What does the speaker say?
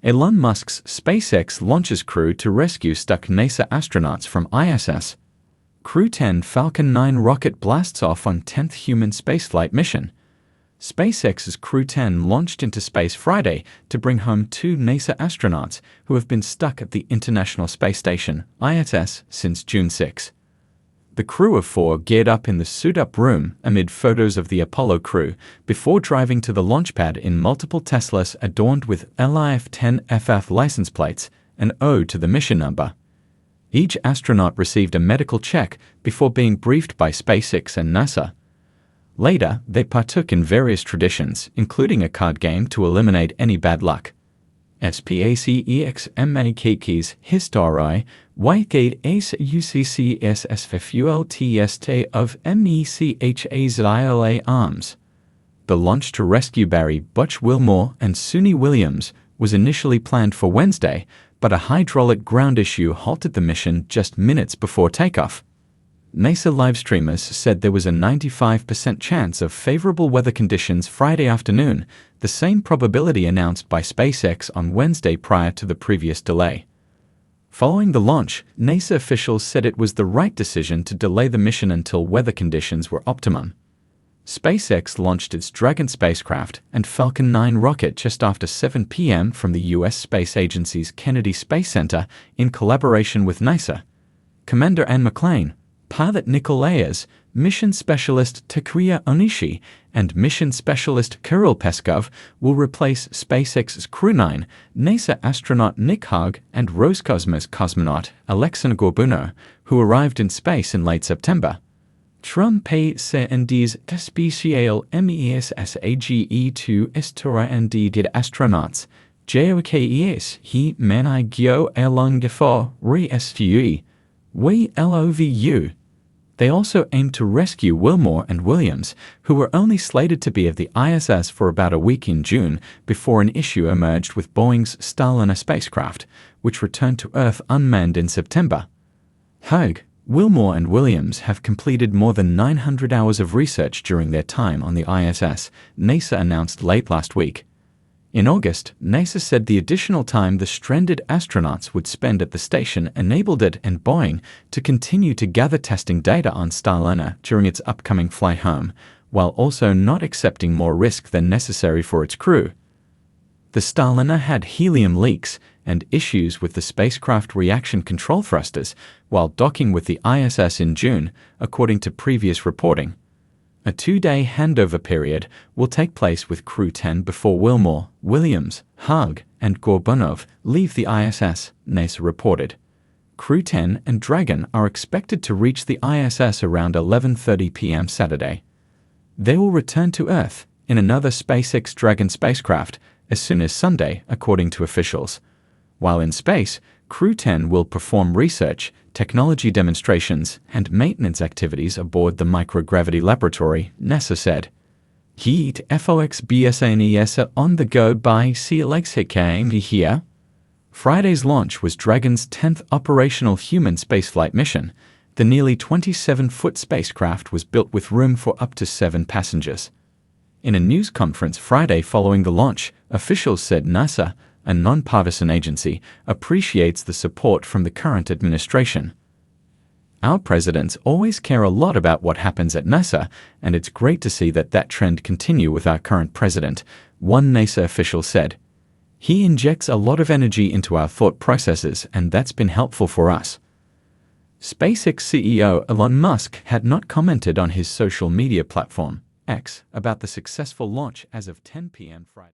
Elon Musk's SpaceX launches crew to rescue stuck NASA astronauts from ISS. Crew 10 Falcon 9 rocket blasts off on 10th human spaceflight mission. SpaceX's Crew 10 launched into space Friday to bring home 2 NASA astronauts who have been stuck at the International Space Station, ISS, since June 6. The crew of 4 geared up in the suit-up room amid photos of the Apollo crew before driving to the launch pad in multiple Teslas adorned with LIF-10FF license plates, an ode to the mission number. Each astronaut received a medical check before being briefed by SpaceX and NASA. Later, they partook in various traditions, including a card game to eliminate any bad luck. SpaceX MAKK's History, Whitegate Ace UCCSS Fuel TST of MECHAZILA Arms. The launch to rescue Barry Butch Wilmore and Suni Williams was initially planned for Wednesday, but a hydraulic ground issue halted the mission just minutes before takeoff. NASA live streamers said there was a 95% chance of favorable weather conditions Friday afternoon, the same probability announced by SpaceX on Wednesday prior to the previous delay. Following the launch, NASA officials said it was the right decision to delay the mission until weather conditions were optimum. SpaceX launched its Dragon spacecraft and Falcon 9 rocket just after 7 p.m. from the U.S. Space Agency's Kennedy Space Center in collaboration with NASA. Commander McClain, pilot Nichole Ayers, mission specialist Takuya Onishi, and mission specialist Kirill Peskov will replace SpaceX's Crew 9, NASA astronaut Nichole, and Roscosmos cosmonaut Alexei Gorbuno, who arrived in space in late September. Trumpe CND's Special MESSAGE2 Estora did astronauts, JOKES he manigio elongifo re-STUE, we LOVU. They also aimed to rescue Wilmore and Williams, who were only slated to be at the ISS for about a week in June before an issue emerged with Boeing's Starliner spacecraft, which returned to Earth unmanned in September. Wilmore and Williams have completed more than 900 hours of research during their time on the ISS, NASA announced late last week. In August, NASA said the additional time the stranded astronauts would spend at the station enabled it and Boeing to continue to gather testing data on Starliner during its upcoming flight home, while also not accepting more risk than necessary for its crew. The Starliner had helium leaks and issues with the spacecraft reaction control thrusters while docking with the ISS in June, according to previous reporting. A 2-day handover period will take place with Crew 10 before Wilmore, Williams, Hug, and Gorbunov leave the ISS, NASA reported. Crew 10 and Dragon are expected to reach the ISS around 11:30 p.m. Saturday. They will return to Earth in another SpaceX Dragon spacecraft as soon as Sunday, according to officials. While in space, Crew 10 will perform research, technology demonstrations, and maintenance activities aboard the microgravity laboratory, NASA said. Heat FOXBSANES on the go by CLXHKM here. Friday's launch was Dragon's 10th operational human spaceflight mission. The nearly 27-foot spacecraft was built with room for up to 7 passengers. In a news conference Friday following the launch, officials said NASA, a nonpartisan agency, appreciates the support from the current administration. Our presidents always care a lot about what happens at NASA, and it's great to see that trend continue with our current president, one NASA official said. He injects a lot of energy into our thought processes, and that's been helpful for us. SpaceX CEO Elon Musk had not commented on his social media platform, X, about the successful launch as of 10 p.m. Friday.